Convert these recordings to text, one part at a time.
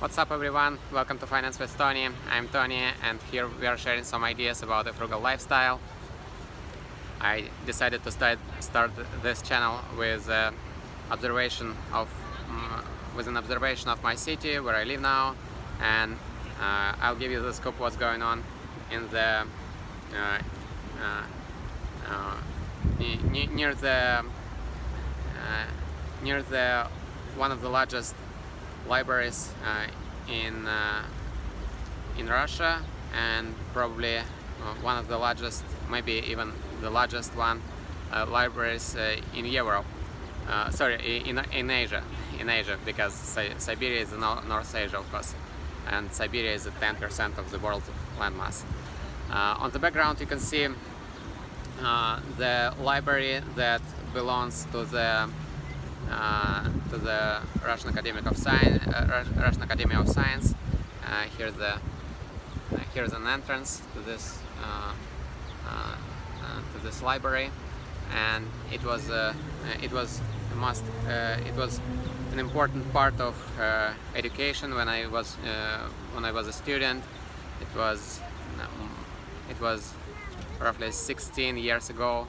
What's up everyone, welcome to Finance with Tony. I'm Tony and here we are sharing some ideas about a frugal lifestyle. I decided to start this channel with an observation of my city where I live now, and I'll give you the scope of what's going on in the near the one of the largest libraries in Russia, and probably one of the largest, maybe even the largest one, libraries in Europe. In Asia, because Siberia is North Asia, of course, and Siberia is 10% of the world landmass. On the background, you can see the library that belongs to the Russian Academy of Science. Here's an entrance to this library, and it was an important part of education when I was a student. It was roughly 16 years ago.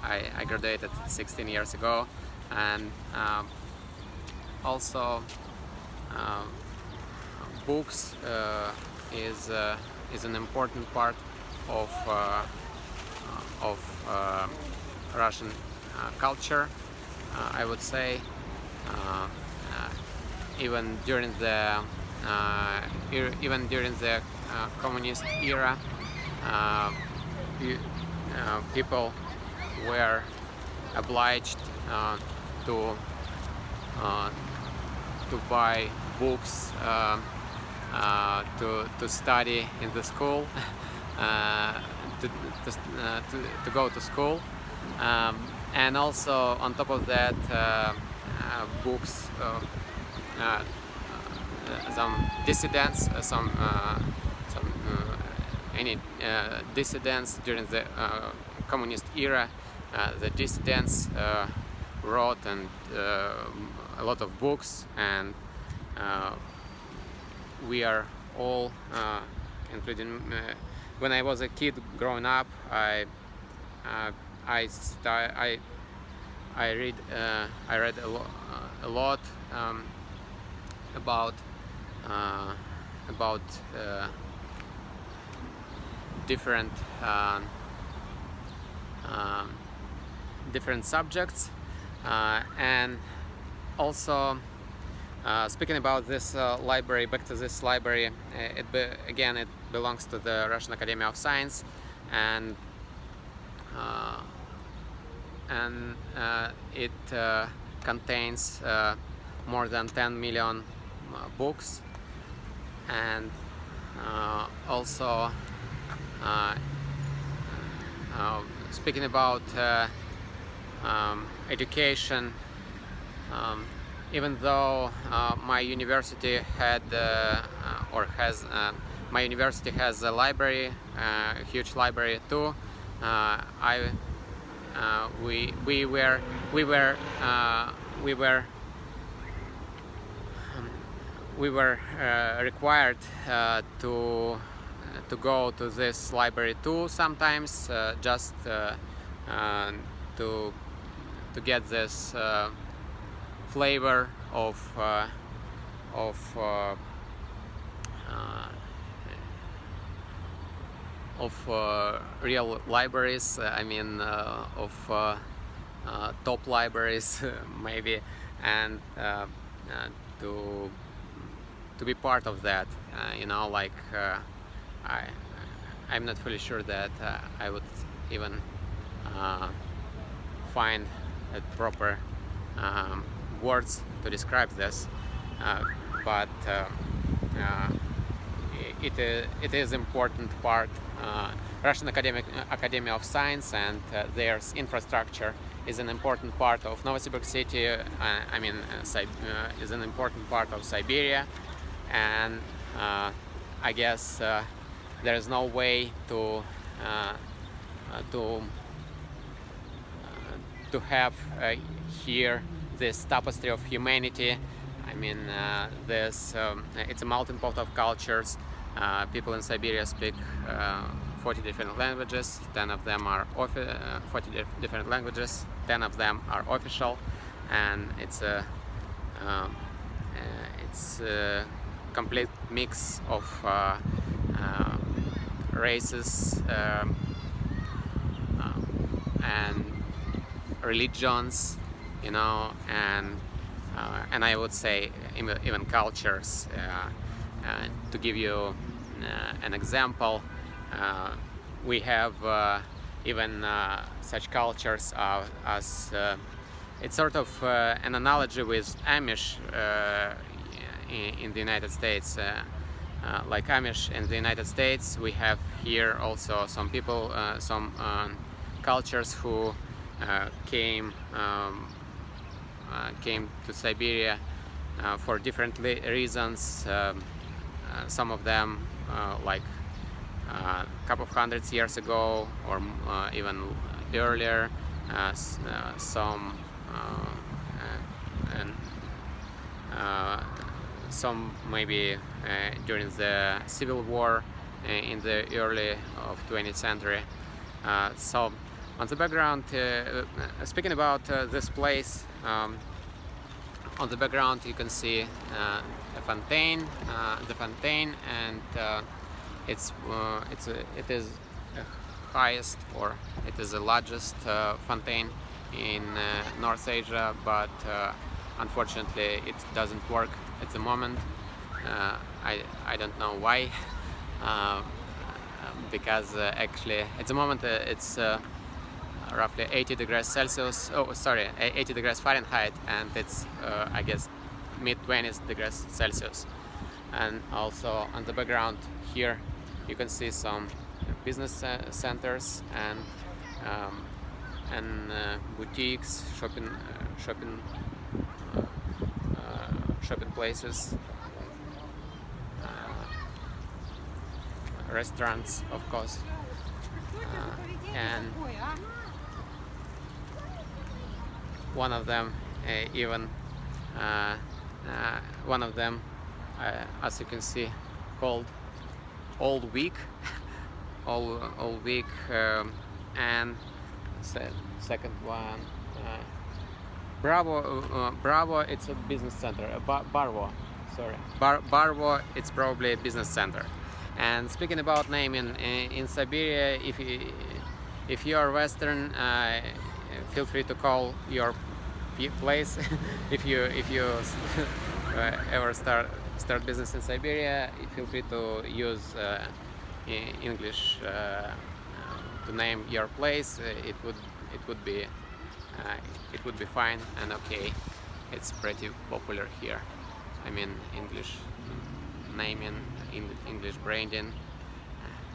I graduated 16 years ago. And also books is an important part of Russian culture, I would say. Even during the communist era, people were obliged to buy books to study in the school, to go to school, and also on top of that, books, some dissidents, any dissidents during the communist era. The dissidents wrote a lot of books, and we are all, including when I was a kid growing up, I read a lot about different subjects, and also speaking about this library, back to this library, it belongs to the Russian Academy of Science, and it contains more than 10 million books, and also speaking about education, even though my university has a library, a huge library too, we were required to go to this library too sometimes, just to get this flavor of real libraries. I mean, of top libraries, maybe, and to be part of that. Like I'm not fully sure that I would even find a proper words to describe this, but it is important part. Russian Academy of Science and their infrastructure is an important part of Novosibirsk city. Is an important part of Siberia, and I guess there is no way to have here this tapestry of humanity. I mean, it's a melting pot of cultures. People in Siberia speak 40 different languages. 10 of them are 40 different languages. 10 of them are official, and it's a complete mix of races and religions, you know, and I would say even cultures. To give you an example, we have even such cultures as it's sort of an analogy with Amish in the United States. Like Amish in the United States, we have here also some people, some cultures who came to Siberia for different reasons. Some of them like a couple of hundreds years ago, or even earlier. Some maybe during the Civil War in the early of 20th century. So on the background, speaking about this place, on the background you can see a fountain, the fountain, and it is the highest, or it is the largest fountain in North Asia, but unfortunately it doesn't work at the moment. I don't know why, because actually at the moment it's roughly 80 degrees Celsius, 80 degrees Fahrenheit, and it's I guess mid-20s degrees Celsius. And also on the background here you can see some business centers and boutiques, shopping places, restaurants, of course, and one of them as you can see, called Old Week. Old Week, and second one, Bravo, it's a business center. Barvo, Barvo, it's probably a business center. And speaking about naming, in Siberia, if you are Western, feel free to call your place. if you ever start business in Siberia, feel free to use English to name your place. It would be fine and okay. It's pretty popular here. I mean, English naming, English branding,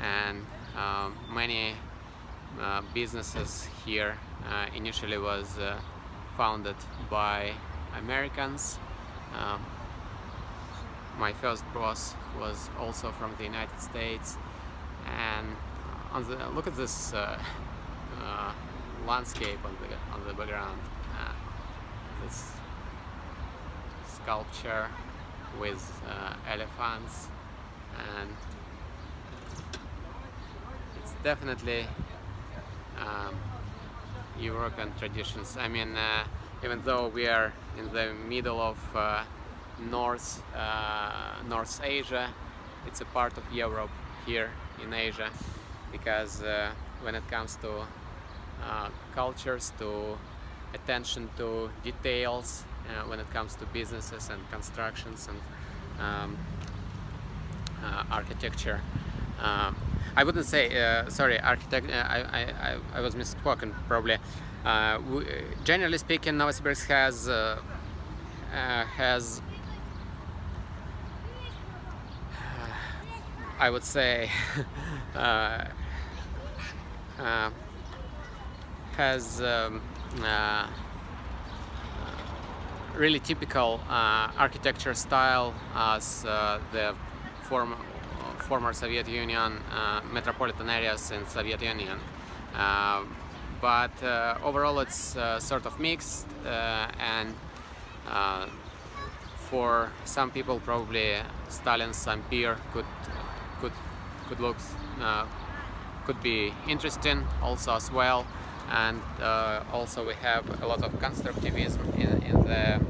and many businesses here initially was founded by Americans. My first boss was also from the United States, and look at this landscape on the background. This sculpture with elephants, and it's definitely European traditions. I mean, even though we are in the middle of North Asia, it's a part of Europe here in Asia, because when it comes to cultures, to attention to details, when it comes to businesses and constructions and architecture. I wouldn't say, sorry, architect. I was misspoken probably. Generally speaking, Novosibirsk has I would say has really typical architecture style as the former Soviet Union metropolitan areas in Soviet Union, but overall it's sort of mixed, and for some people, probably Stalin's Empire could look could be interesting also as well. And also we have a lot of constructivism in the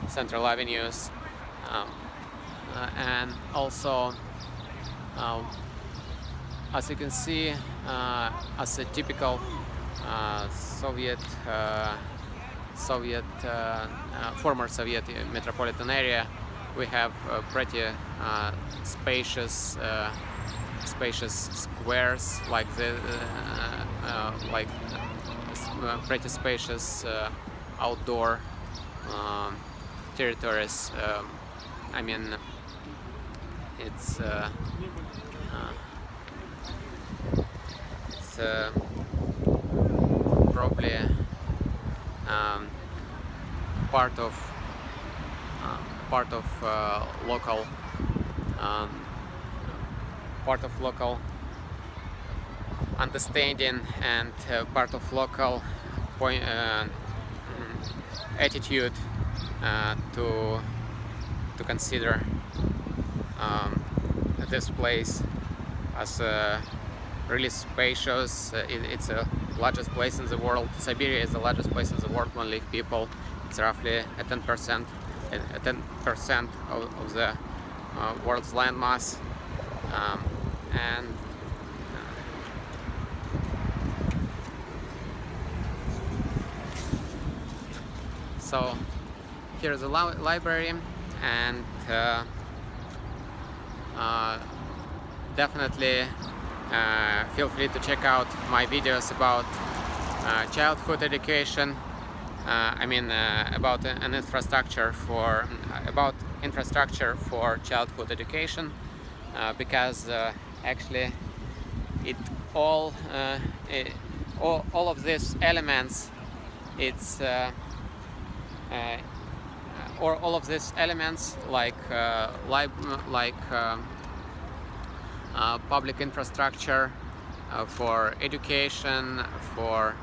central avenues, and also as you can see, as a typical former Soviet metropolitan area, we have pretty spacious squares like pretty spacious outdoor territories. I mean, it's probably part of local understanding and part of local attitude to consider this place as really spacious. It's the largest place in the world. Siberia is the largest place in the world when live people. It's roughly 10% of the world's land mass, and so here's a library, and definitely feel free to check out my videos about childhood education. I mean, about an infrastructure for childhood education, because actually all of these elements, all of these elements like public infrastructure for education, for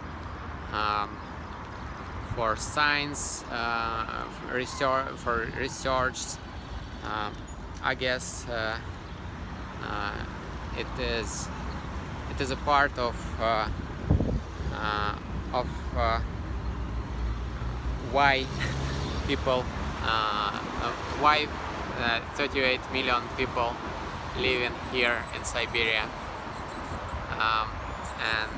science, for research. I guess it is a part of why people, why 38 million people living here in Siberia, and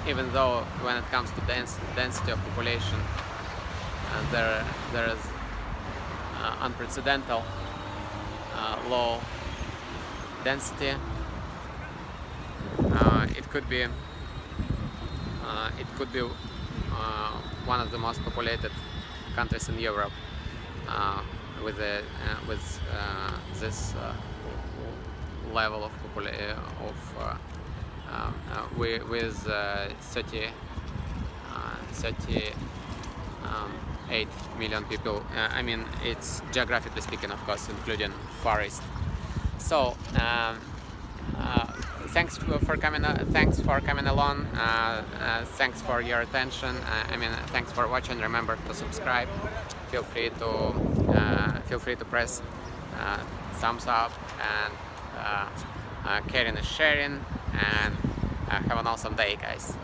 even though when it comes to density of population, there is unprecedented low density, it could be one of the most populated countries in Europe, with this level of population with 38 million people. I mean, it's geographically speaking, of course, including Far East. So thanks for coming. Thanks for coming along. Thanks for your attention. I mean, thanks for watching. Remember to subscribe. Feel free to press thumbs up, and caring is sharing. And have an awesome day, guys.